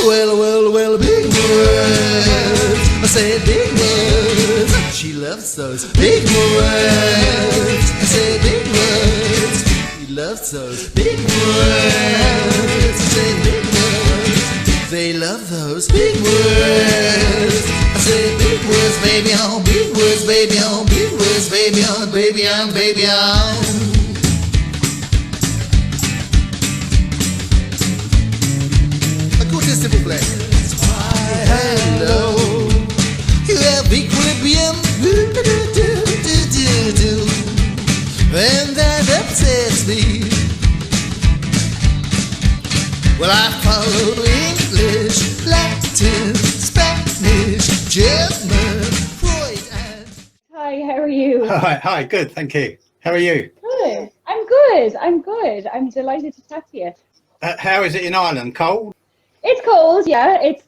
Well, big words. I said big words. She loves those big words. I said big words. He loves those big words. I said big words. They love those big words. I said big words, baby on big words, baby on big words, baby on, baby on, baby on. S'il vous plaît. Hello, you have equilibrium, and that upsets me. Well, I follow English, Latin, Spanish, German, Freud, and... Hi, how are you? Hi, good, thank you. How are you? Good. I'm good. I'm delighted to chat to you. How is it in Ireland? Cold? It's cold, yeah. It's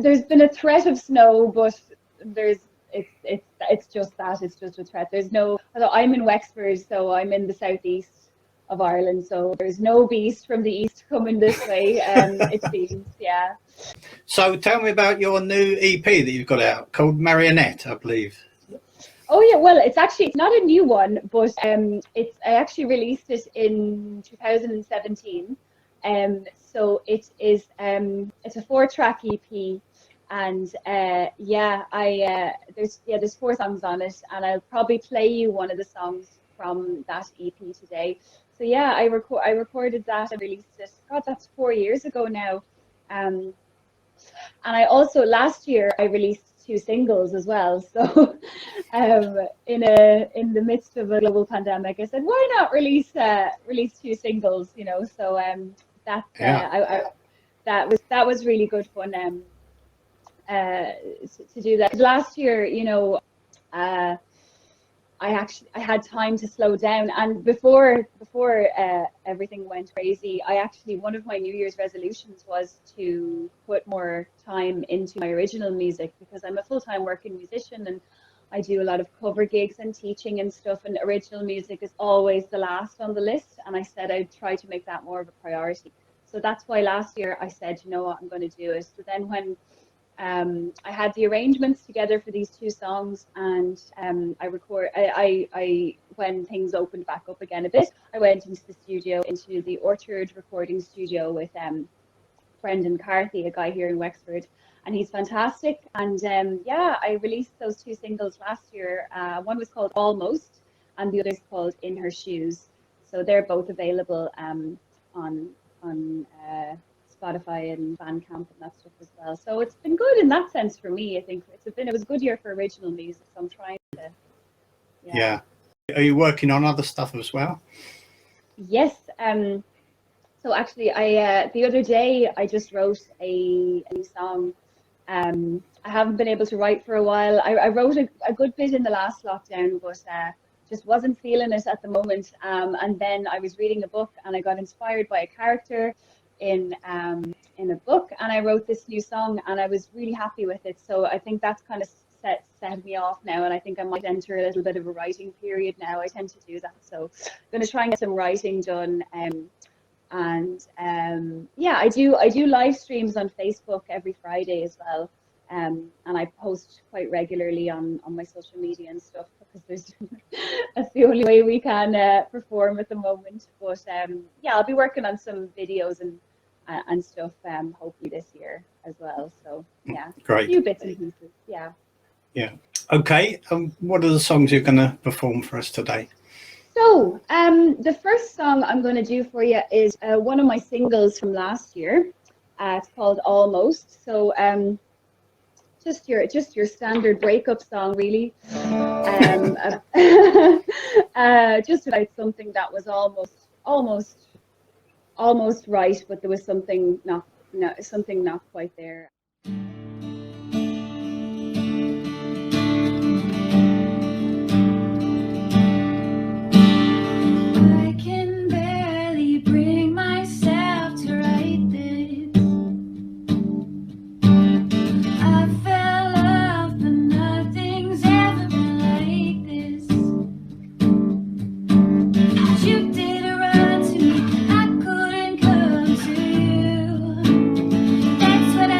there's been a threat of snow, but it's just that. It's just a threat. There's no. Although I'm in Wexford, so I'm in the southeast of Ireland, so there's no beast from the east coming this way. It seems, yeah. So tell me about your new EP that you've got out called Marionette, I believe. Oh yeah, well, it's not a new one, but I actually released it in 2017. So it is it's a 4-track EP, and there's 4 songs on it, and I'll probably play you one of the songs from that EP today. So yeah, I recorded that and released it. God, that's 4 years ago now. And I also last year I released 2 singles as well. So in the midst of a global pandemic, I said, why not release 2 singles? You know, so that was really good fun to do that. Last year, you know, I had time to slow down, and before everything went crazy, one of my New Year's resolutions was to put more time into my original music, because I'm a full-time working musician and I do a lot of cover gigs and teaching and stuff, and original music is always the last on the list, and I said I'd try to make that more of a priority. So that's why last year I said, you know what, I'm going to do it. So then when I had the arrangements together for these 2 songs, and when things opened back up again a bit, I went into the studio, into the Orchard recording studio with Brendan Carthy, a guy here in Wexford, and he's fantastic. And I released those 2 singles last year. One was called Almost, and the other is called In Her Shoes. So they're both available on Spotify and Bandcamp and that stuff as well. So it's been good in that sense for me. I think it was a good year for original music. So I'm trying to. Yeah. Are you working on other stuff as well? Yes. So actually, I the other day I just wrote a new song. I haven't been able to write for a while. I wrote a good bit in the last lockdown, but just wasn't feeling it at the moment. And then I was reading a book, and I got inspired by a character in a book, and I wrote this new song, and I was really happy with it. So I think that's kind of set me off now, and I think I might enter a little bit of a writing period now. I tend to do that, so I'm going to try and get some writing done. I do live streams on Facebook every Friday as well, and I post quite regularly on my social media and stuff, because that's the only way we can perform at the moment. But I'll be working on some videos and stuff hopefully this year as well. So yeah, great. A few bits and pieces. Yeah. Okay. What are the songs you're going to perform for us today? So the first song I'm going to do for you is one of my singles from last year. It's called Almost. So just your standard breakup song, really. Just about something that was almost right, but there was something not quite there. That's what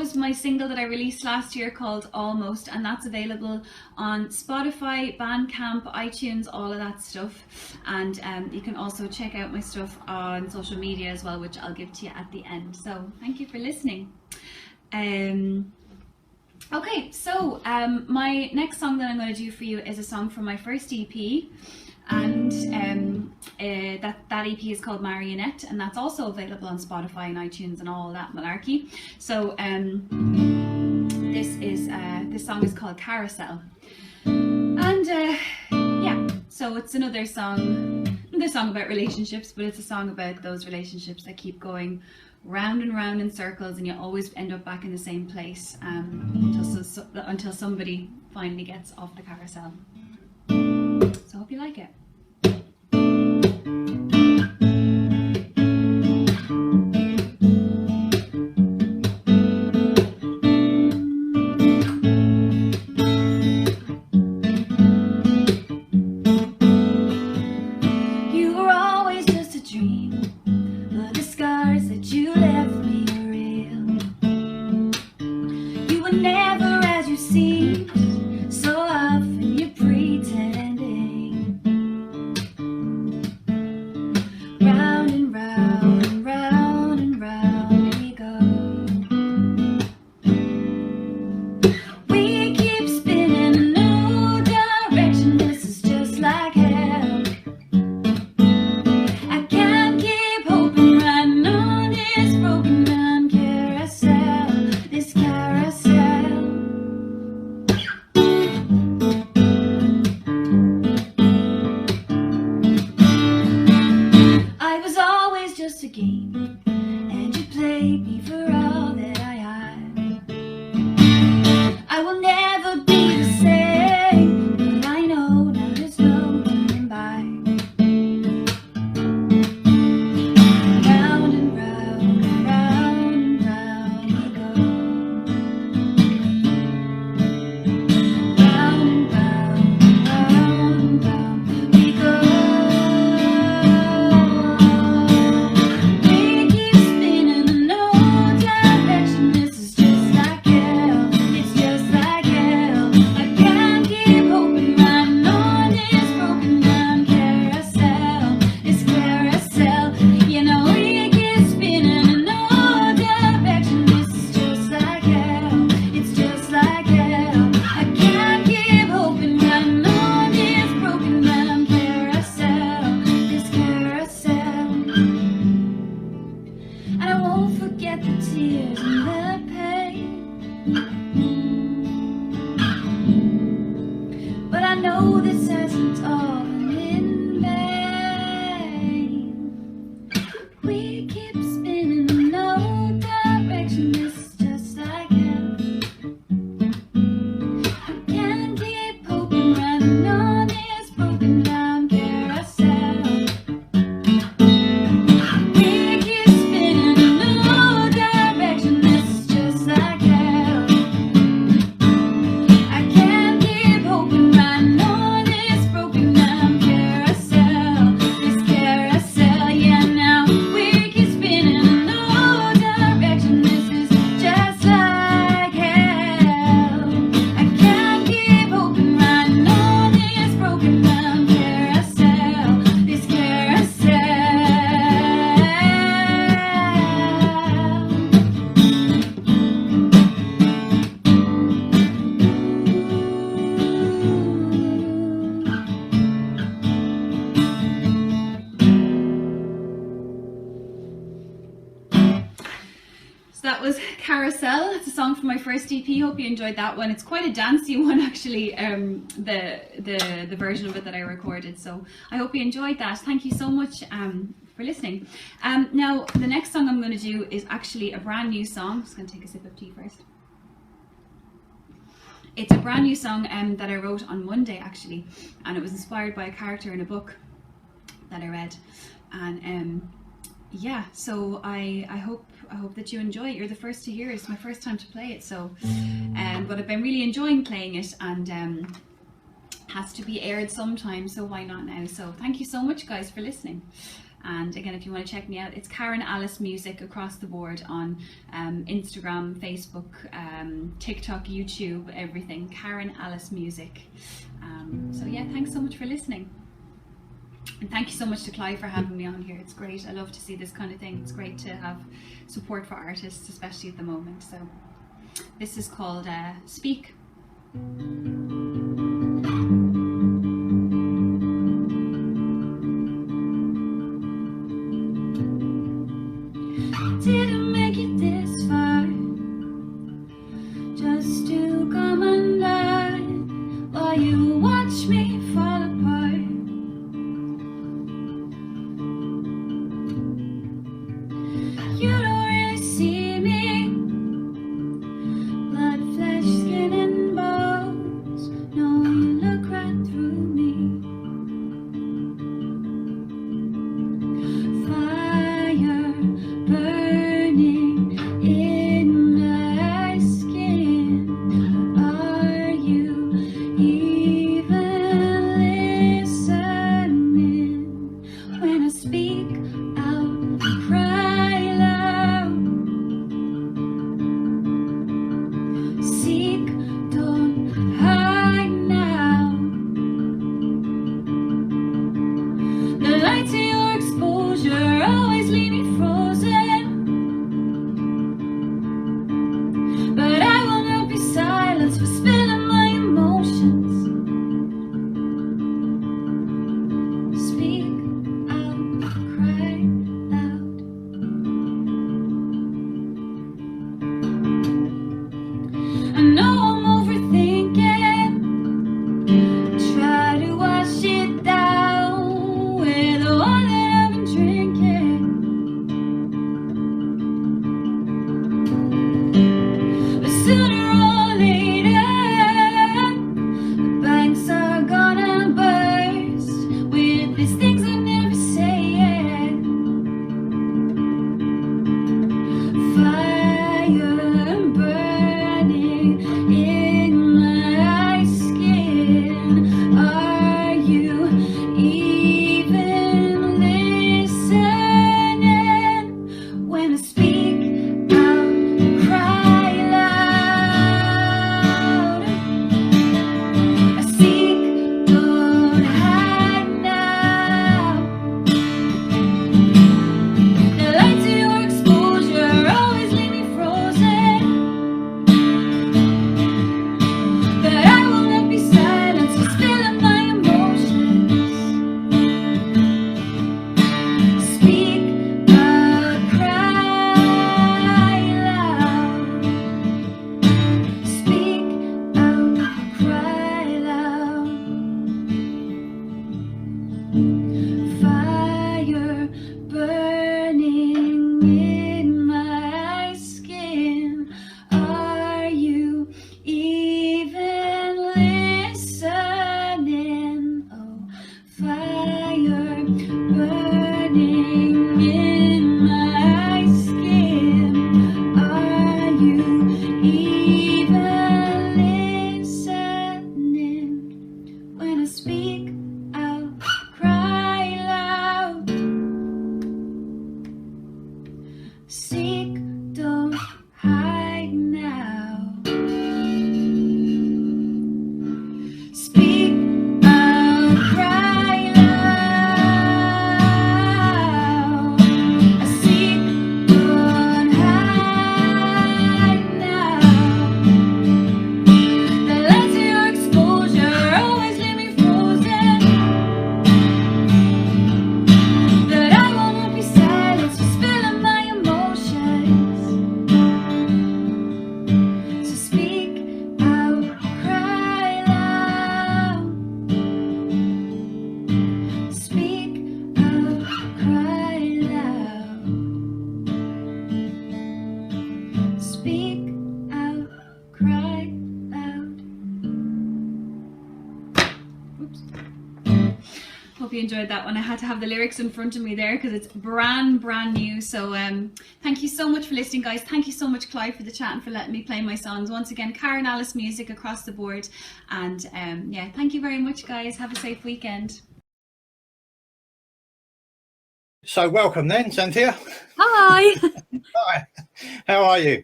was my single that I released last year called Almost, and that's available on Spotify, Bandcamp, iTunes, all of that stuff. And you can also check out my stuff on social media as well, which I'll give to you at the end. So thank you for listening. Okay, so my next song that I'm going to do for you is a song from my first EP, and that EP is called Marionette, and that's also available on Spotify and iTunes and all that malarkey. So this song is called Carousel, and yeah, so it's another song about relationships, but it's a song about those relationships that keep going round and round in circles, and you always end up back in the same place until somebody finally gets off the carousel. So I hope you like it. You were always just a dream, but the scars that you left me are real. You were never as you seemed, so often you're pretending. Round and round and round and round we go. We keep spinning in no direction, this is just like hell. I can't keep hoping, riding on this broken down carousel, this carousel. I was always just a game, and you played me for all that I had. I will never be the same, but I know now there's no turning back. Round and round and round and round we go. Round and round and round and round we go. We keep spinning in no direction, this is just like hell, it's just like hell. I can't keep hoping, riding on this broken down carousel, this carousel. You know we keep spinning in no direction, this is just like hell, it's just like hell. I can't keep hoping, riding on this broken down carousel, this carousel. And I won't forget the tears and the pain, but I know this hasn't all been in vain. We keep spinning in no direction, this is just like hell. I can't keep hoping, riding on this broken down carousel. We keep spinning in no direction, this is just like hell. I can't keep hoping, riding on this broken down carousel, this carousel. Yeah, now we keep spinning in no direction, this is just like hell. I can't keep hoping, riding on this broken down carousel, this carousel. So that was Carousel. It's a song from my first EP. Hope you enjoyed that one. It's quite a dancey one actually, the version of it that I recorded. So I hope you enjoyed that. Thank you so much for listening. Now the next song I'm going to do is actually a brand new song. I'm just going to take a sip of tea first. It's a brand new song that I wrote on Monday actually, and it was inspired by a character in a book that I read, and yeah, so I hope that you enjoy it. You're the first to hear it. It's my first time to play it, so but I've been really enjoying playing it, and has to be aired sometime, so why not now? So thank you so much guys for listening, And again, if you want to check me out, it's Karen Alice Music across the board on Instagram, Facebook, TikTok, YouTube, everything. Karen Alice Music. So yeah, thanks so much for listening. And thank you so much to Skye for having me on here. It's great. I love to see this kind of thing. It's great to have support for artists, especially at the moment. So this is called Speak. Didn't make it this far just to come undone while you watch me fall apart. You don't really see me, blood, flesh, skin and bones. No, you look right through me. Fire burning in my skin. Are you even listening when I speak out, cry loud? Seek, don't hide now. The light to your exposure always leave me frozen, but I will not be silenced for spilling my emotions. Speak out, cry loud. I know I'm overthinking, try to wash it down with the one that I've been drinking. But sooner or later, the banks are gonna burst with these things I never say. Fire burning in my skin. Are you even listening when I speak out, cry loud? I seek, don't hide now. The light to your exposure always leave me frozen, but I will not be silenced for spilling my emotions. Speak out, cry loud. Speak out, cry loud. Fire burning in my skin. Are you even listening? Oh, fire burning in my skin. Are you even listening when I speak out, cry loud? Seek, don't hide now. Speak out, cry loud. I seek, don't hide now. The light to your exposure always leave me frozen, but I will not be silenced for spilling my emotions. So speak out, cry loud. Speak out, cry loud. Speak out, cry loud. Oops. Hope you enjoyed that one. I had to have the lyrics in front of me there because it's brand new. So thank you so much for listening, guys. Thank you so much, Skye, for the chat and for letting me play my songs. Once again, Karen Alice Music across the board. And yeah, thank you very much, guys. Have a safe weekend. So welcome then, Xanthia. Hi. Hi. How are you?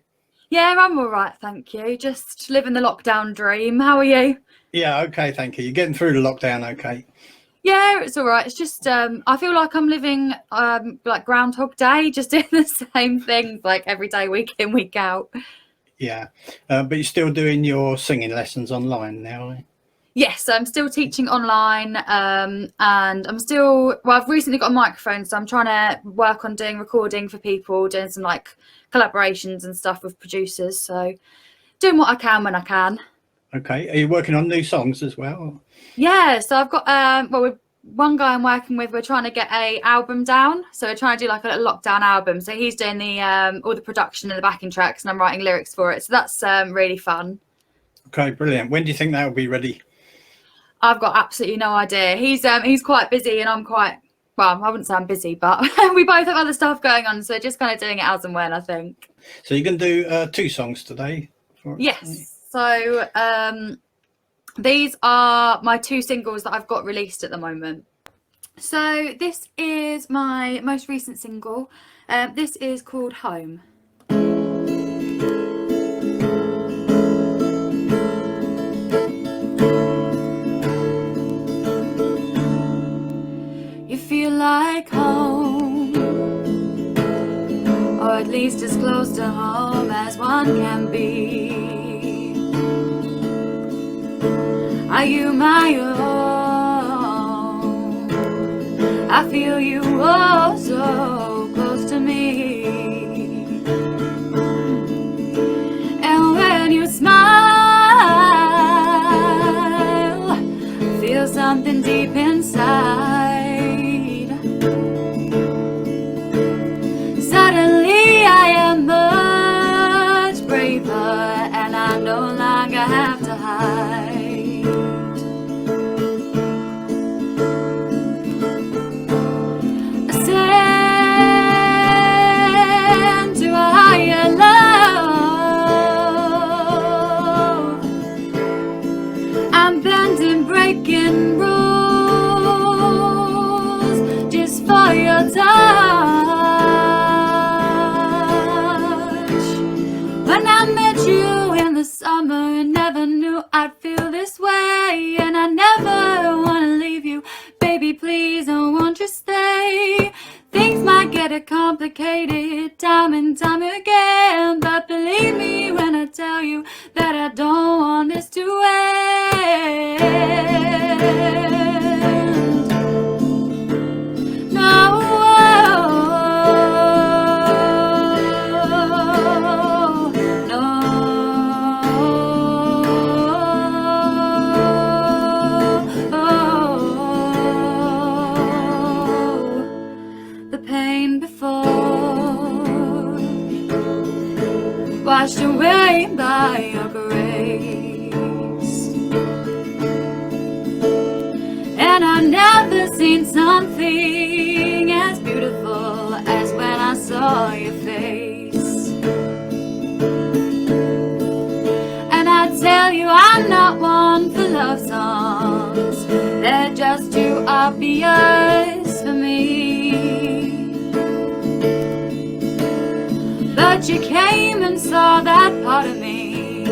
Yeah, I'm all right, thank you. Just living the lockdown dream. How are you? Yeah, okay, thank you. You're getting through the lockdown, okay? Yeah, it's all right. It's just I feel like I'm living like Groundhog Day, just doing the same things like every day, week in, week out. Yeah, but you're still doing your singing lessons online now, eh? Yes, I'm still teaching online, and I'm still, well, I've recently got a microphone, so I'm trying to work on doing recording for people, doing some like collaborations and stuff with producers. So doing what I can when I can. Okay, are you working on new songs as well? Yeah, so I've got well, with one guy I'm working with, we're trying to get a album down. So we're trying to do like a little lockdown album. So he's doing the all the production and the backing tracks, and I'm writing lyrics for it. So that's really fun. Okay, brilliant. When do you think that will be ready? I've got absolutely no idea. He's quite busy, and I'm quite, well, I wouldn't say I'm busy, but we both have other stuff going on, so just kind of doing it as and when, I think. So you're going to do 2 songs today? Yes. So these are my 2 singles that I've got released at the moment. So this is my most recent single. This is called Home. You feel like home, or at least as close to home as one can be. Are you my own? I feel you oh so close to me. And when you smile, feel something deep inside. Suddenly I am much braver, and I no longer have to hide. Ascend to a higher love. I'm bending, breaking rules just for your touch. When I met you in the summer, never knew I'd feel this way, and I never want to leave you. Baby, please, I want you to stay. Things might get complicated time and time again, but believe me when I tell you that I don't want this to end. No. Washed away by your grace, and I've never seen something as beautiful as when I saw your face. And I tell you I'm not one for love songs, they're just too obvious for me. But you came and saw that part of me,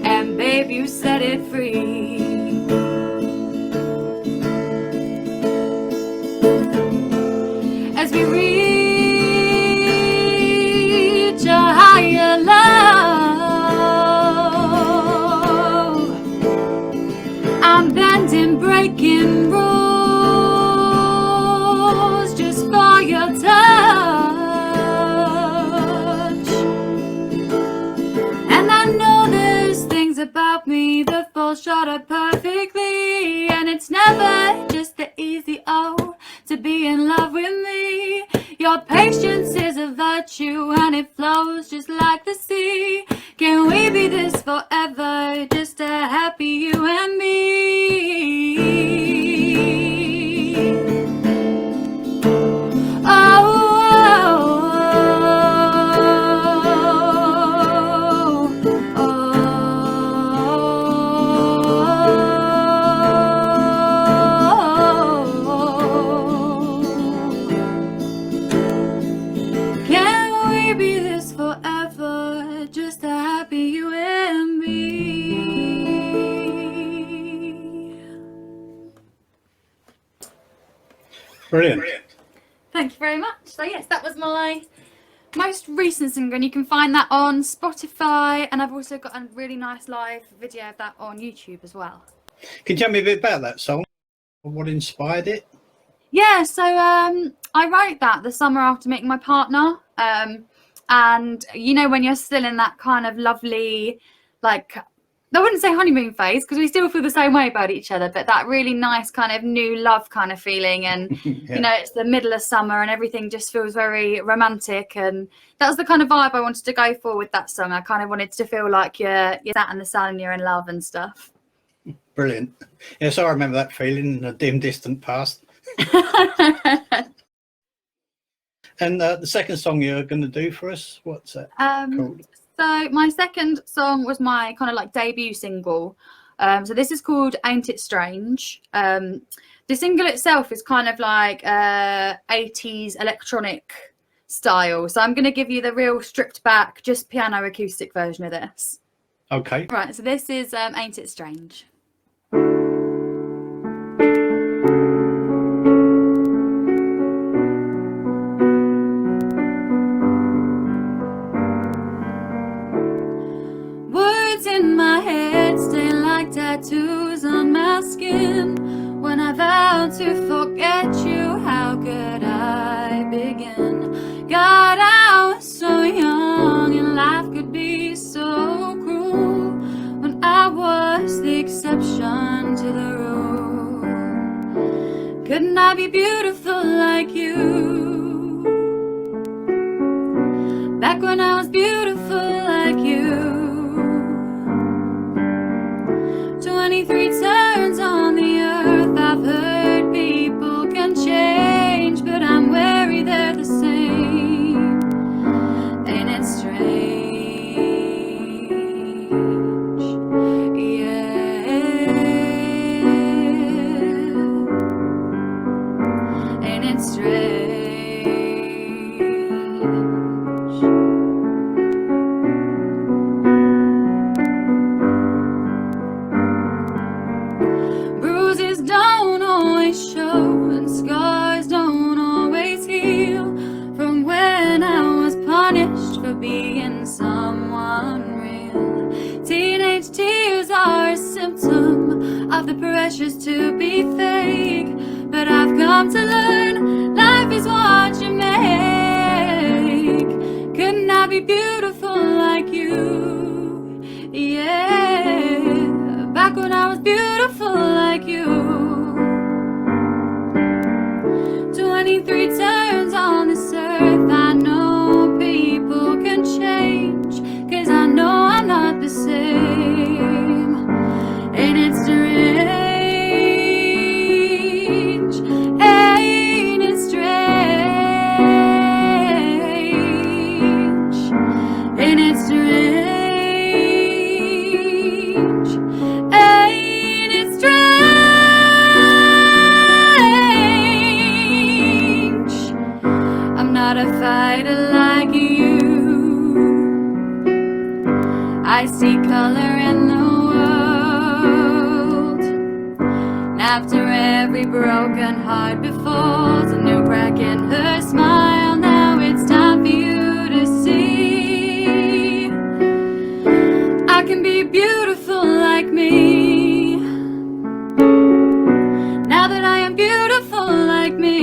and babe, you set it free. As we reach a higher love, I'm bending, breaking rules just for your touch. About me that fall short of perfectly, and it's never just the easy to be in love with me. Your patience is a virtue, and it flows just like the sea. Can we be this forever, just a happy you and me? Brilliant. Thank you very much. So yes, that was my most recent single, and you can find that on Spotify, and I've also got a really nice live video of that on YouTube as well. Can you tell me a bit about that song? What inspired it? Yeah, so I wrote that the summer after meeting my partner, and you know, when you're still in that kind of lovely, like, I wouldn't say honeymoon phase because we still feel the same way about each other, but that really nice kind of new love kind of feeling, and Yeah. you know, it's the middle of summer and everything just feels very romantic, and that was the kind of vibe I wanted to go for with that song. I kind of wanted to feel like you're sat in the sun and you're in love and stuff. Brilliant. Yes, I remember that feeling in a dim, distant past. And the second song you're going to do for us, what's that called? So my second song was my kind of like debut single. So this is called Ain't It Strange. The single itself is kind of like 80s electronic style. So I'm going to give you the real stripped back, just piano acoustic version of this. Okay. Right, so this is Ain't It Strange. Words in my head stay like tattoos on my skin. When I vow to forget you, how could I begin? God, I was so young and life could be so cruel when I was the exception to the rule. Couldn't I be beautiful like you? Back when I was beautiful like you. 23 turns on the earth. I've heard people can change, but I'm wary they're the same. Ain't it strange? Yeah. Ain't it strange? Bruises don't always show, and scars don't always heal from when I was punished for being someone real. Teenage tears are a symptom of the pressures to be fake, but I've come to learn life is what you make. Couldn't I be beautiful like you? Yeah, back when I was beautiful like you. 23 turns on this earth. I know people can change, 'cause I know I'm not the same. Ain't it strange? Ain't it strange? Ain't it strange? Ain't it strange? I'm not a fighter like you. I see color in the world. And after every broken heart befalls a new crack in her smile, now it's time for you to see I can be beautiful like me. Now that I am beautiful like me.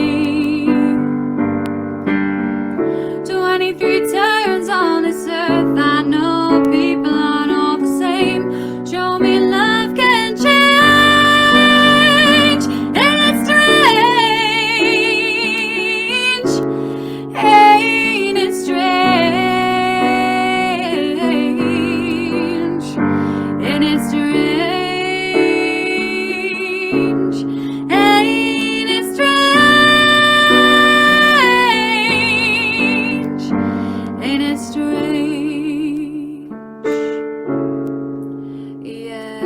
23 turns on this earth. I know people aren't all the same. Show me love can change. And it's strange. Ain't it strange? And it's strange. Ain't it strange? Ain't it strange? Yeah.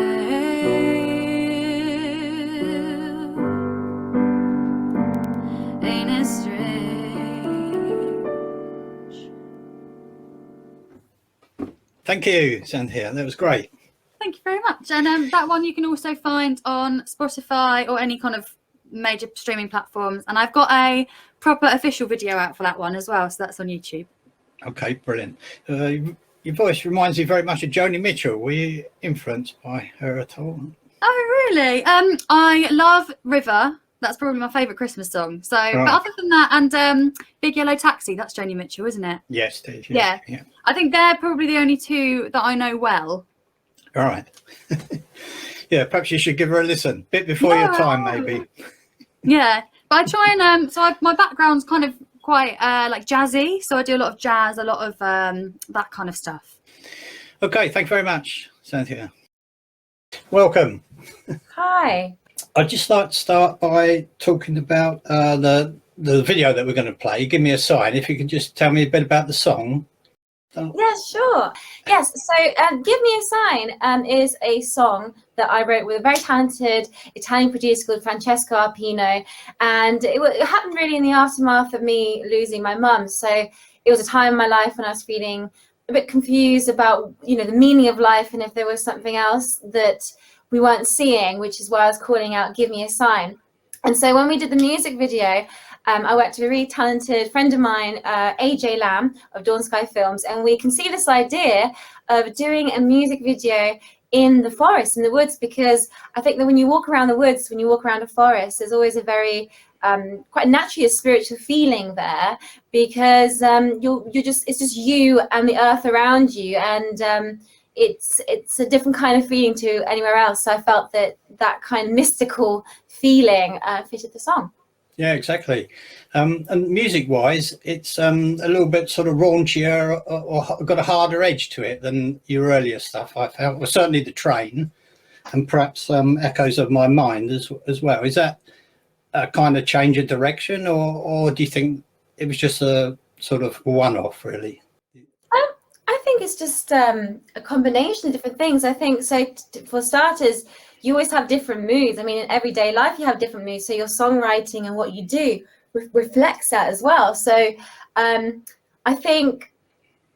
Ain't it strange? Thank you, Xanthia. That was great. Thank you very much. And that one you can also find on Spotify or any kind of major streaming platforms, and I've got a proper official video out for that one as well, so that's on YouTube. Okay, brilliant. Your voice reminds me very much of Joni Mitchell. Were you influenced by her at all? Oh, really? I love River. That's probably my favourite Christmas song. So, Right. but other than that, and Big Yellow Taxi, that's Joni Mitchell, isn't it? Yes, Steve. Yeah. I think they're probably the only two that I know well. All right. Yeah, perhaps you should give her a listen. Bit before your time, maybe. Yeah, but I try and my background's kind of quite like jazzy, so I do a lot of jazz, a lot of that kind of stuff. Okay, thank you very much, Xanthia. Welcome. Hi. I'd just like to start by talking about the video that we're going to play. Give me a sign. If you can just tell me a bit about the song. Yes, sure. Yes, so Give Me a Sign is a song that I wrote with a very talented Italian producer called Francesco Arpino, and it happened really in the aftermath of me losing my mum. So it was a time in my life when I was feeling a bit confused about, you know, the meaning of life and if there was something else that we weren't seeing, which is why I was calling out Give Me a Sign. And so when we did the music video, I worked with a really talented friend of mine, AJ Lamb of Dawn Skye Films, and we conceived this idea of doing a music video in the forest, in the woods, because I think that when you walk around the woods, when you walk around a forest, there's always a very quite naturally a spiritual feeling there, because it's just you and the earth around you, and it's a different kind of feeling to anywhere else. So I felt that kind of mystical feeling fitted the song. Yeah, exactly. And music-wise, it's a little bit sort of raunchier or got a harder edge to it than your earlier stuff, I felt. Well, certainly The Train, and perhaps Echoes of My Mind as well. Is that a kind of change of direction, or do you think it was just a sort of one-off, really? I think it's just a combination of different things. I think, so for starters, you always have different moods. I mean, in everyday life, you have different moods. So your songwriting and what you do reflects that as well. So I think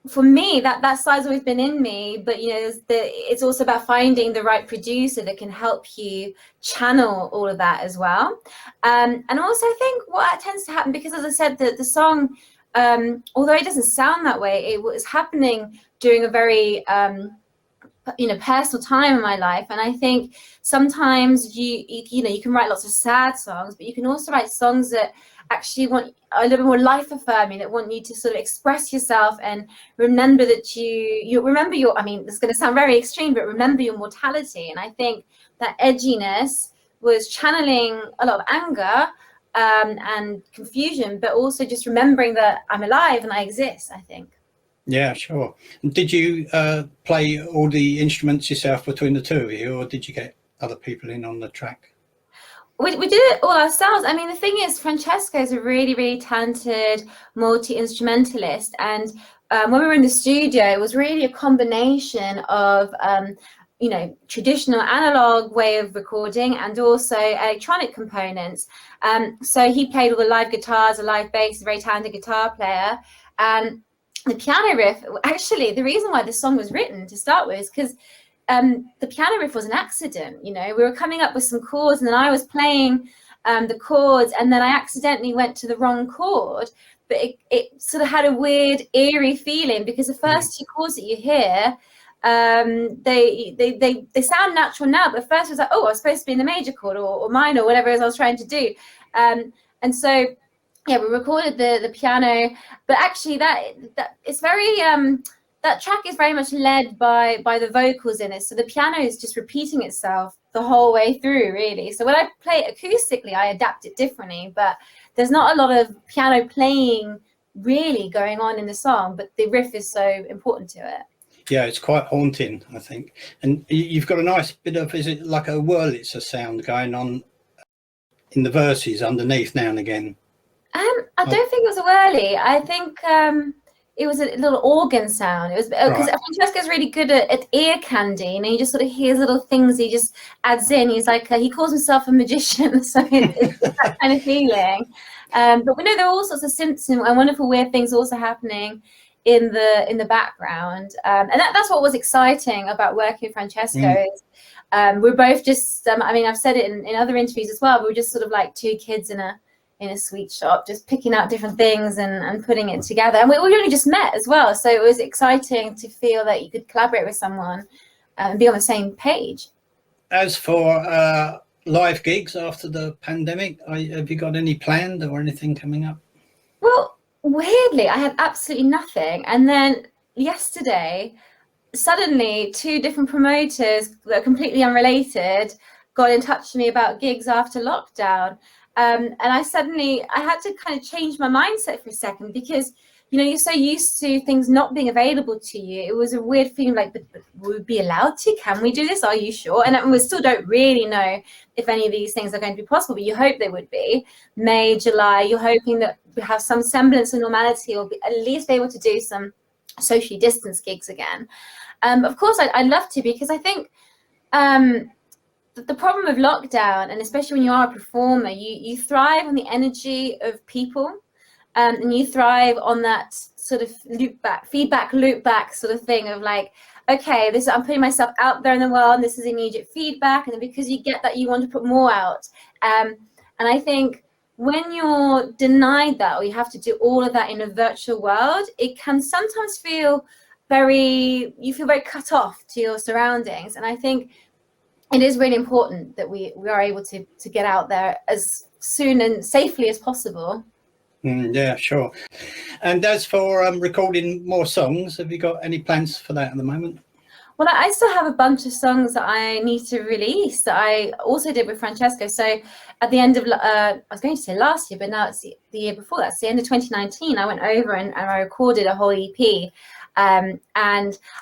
for me, that side's always been in me. But, you know, it's also about finding the right producer that can help you channel all of that as well. And also, I think what tends to happen, because as I said, the song, although it doesn't sound that way, it was happening during a very personal time in my life. And I think sometimes you can write lots of sad songs, but you can also write songs that actually want a little bit more life affirming, that want you to sort of express yourself and remember that you remember your, I mean, this is going to sound very extreme, but remember your mortality. And I think that edginess was channeling a lot of anger and confusion, but also just remembering that I'm alive and I exist, I think. Yeah, sure. And did you play all the instruments yourself between the two of you, or did you get other people in on the track? We did it all ourselves. I mean, the thing is, Francesco is a really, really talented multi-instrumentalist. And when we were in the studio, it was really a combination of, traditional analog way of recording and also electronic components. So he played all the live guitars, a live bass, a very talented guitar player. And the piano riff, actually, the reason why this song was written to start with is because the piano riff was an accident. You know, we were coming up with some chords, and then I was playing the chords, and then I accidentally went to the wrong chord. But it sort of had a weird, eerie feeling, because the first two chords that you hear, they sound natural now, but at first it was like, oh, I was supposed to be in the major chord or minor, or whatever it is I was trying to do. And so, yeah, we recorded the piano, but actually that it's very that track is very much led by the vocals in it. So the piano is just repeating itself the whole way through, really. So when I play it acoustically, I adapt it differently, but there's not a lot of piano playing really going on in the song, but the riff is so important to it. Yeah, it's quite haunting, I think. And you've got a nice bit of, is it like a Wurlitzer sound going on in the verses underneath now and again? I don't think it was a whirly. I think it was a little organ sound. It was because Francesco's really good at ear candy, and he just sort of hears little things he just adds in. He's like, he calls himself a magician, so it's that kind of feeling. But we know there are all sorts of synths and wonderful weird things also happening in the background, and that's what was exciting about working with Francesco. Is, we're both just I mean, I've said it in other interviews as well, but we're just sort of like two kids in a sweet shop, just picking out different things and putting it together. And we only just met as well, so it was exciting to feel that you could collaborate with someone and be on the same page. As for live gigs after the pandemic, have you got any planned or anything coming up? Well, weirdly, I had absolutely nothing, and then yesterday, suddenly, two different promoters that are completely unrelated got in touch with me about gigs after lockdown. And I had to kind of change my mindset for a second, because, you know, you're so used to things not being available to you. It was a weird feeling like, but will we be allowed to? Can we do this? Are you sure? And we still don't really know if any of these things are going to be possible, but you hope they would be. May, July, you're hoping that we have some semblance of normality, or at least be able to do some socially distanced gigs again. Of course, I'd love to, because I think the problem of lockdown, and especially when you are a performer, you thrive on the energy of people, and you thrive on that sort of feedback loop back sort of thing of like, okay, I'm putting myself out there in the world, and this is immediate feedback, and then because you get that, you want to put more out. And I think when you're denied that, or you have to do all of that in a virtual world, it can sometimes feel very cut off to your surroundings. And I think it is really important that we are able to get out there as soon and safely as possible. Yeah, sure. And as for recording more songs, have you got any plans for that at the moment? Well, I still have a bunch of songs that I need to release that I also did with Francesco. So at the end of, I was going to say last year, but now it's the year before that. It's the end of 2019. I went over and I recorded a whole EP. And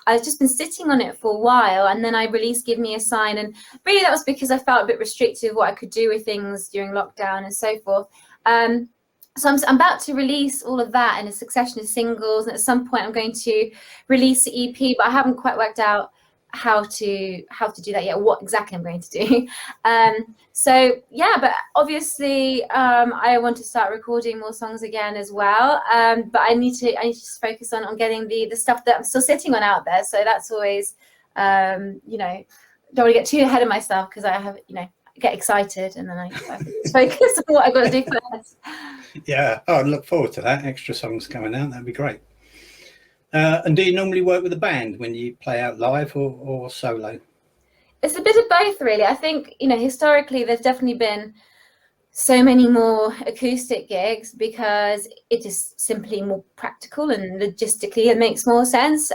I've just been sitting on it for a while, and then I released Give Me a Sign, and really that was because I felt a bit restricted what I could do with things during lockdown and so forth. So I'm about to release all of that in a succession of singles, and at some point I'm going to release the EP, but I haven't quite worked out how to do that yet, what exactly I'm going to do. So yeah, but obviously I want to start recording more songs again as well, but I need to just focus on getting the stuff that I'm still sitting on out there. So that's always you know, don't want to get too ahead of myself, because I have, you know, get excited and then I focus on what I've got to do first. Yeah, I look forward to that. Extra songs coming out, that'd be great. And do you normally work with a band when you play out live, or solo? It's a bit of both, really. I think, you know, historically there's definitely been so many more acoustic gigs because it is simply more practical and logistically it makes more sense.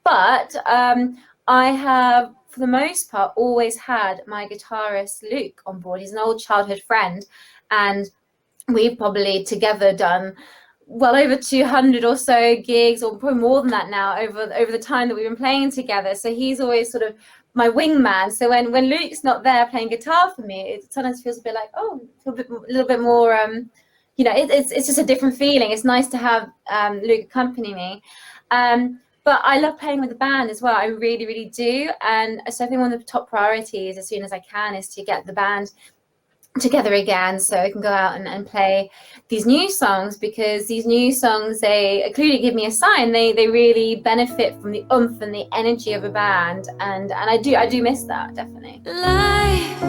But I have, for the most part, always had my guitarist Luke on board. He's an old childhood friend, and we've probably together done well over 200 or so gigs, or probably more than that now, over the time that we've been playing together. So he's always sort of my wingman. So when Luke's not there playing guitar for me, it sometimes feels a bit like, oh, a little bit more, you know, it's just a different feeling. It's nice to have Luke accompany me. But I love playing with the band as well. I really, really do. And so I think one of the top priorities as soon as I can is to get the band together again, so I can go out and play these new songs, because these new songs, they including Give Me a Sign, they really benefit from the oomph and the energy of a band, and I do miss that, definitely. Life,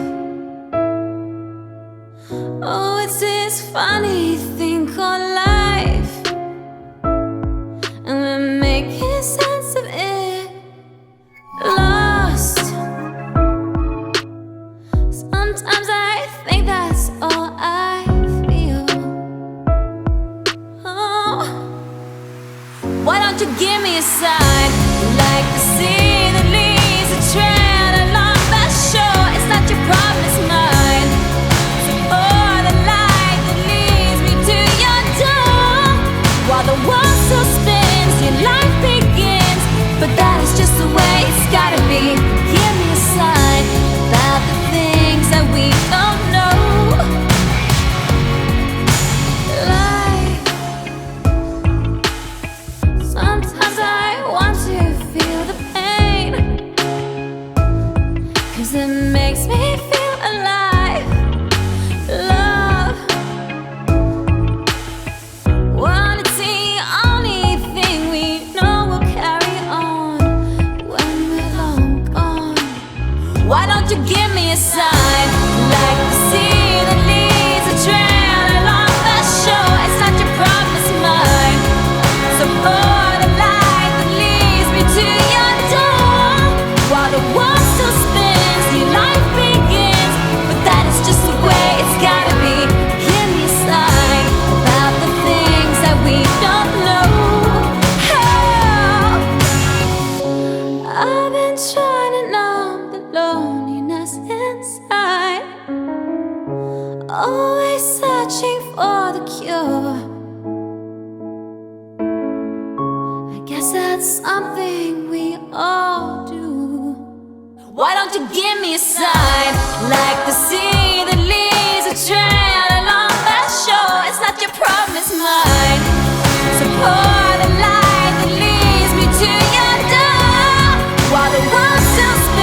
oh, it's this funny thing called life, and we're making sense of it. Lost, sometimes I think that's all I feel. Oh, why don't you give me a sign? Like the sea that leaves a trail along the shore. It's not your problem, it's mine. Or the light that leads me to your door. While the world still spins, your life begins. But that is just the way it's gotta be. Give me a sign about the things that we don't know. Life, sometimes I wonder Why don't you give me a sign? Like the sea that leaves a trail along the shore. It's not your problem, it's mine. So for the light that leads me to your door, while the world still spins, new life begins. But that is just the way it's gotta be. Give me a sign about the things that we don't know. Oh, I've been trying to numb the loneliness inside, always searching for the cure. I guess that's something we all do. Why don't you give me a sign? Like the sea that leaves a trail along the shore. It's not your problem, it's mine. So pour the light that leads me to your door, while the world still spins.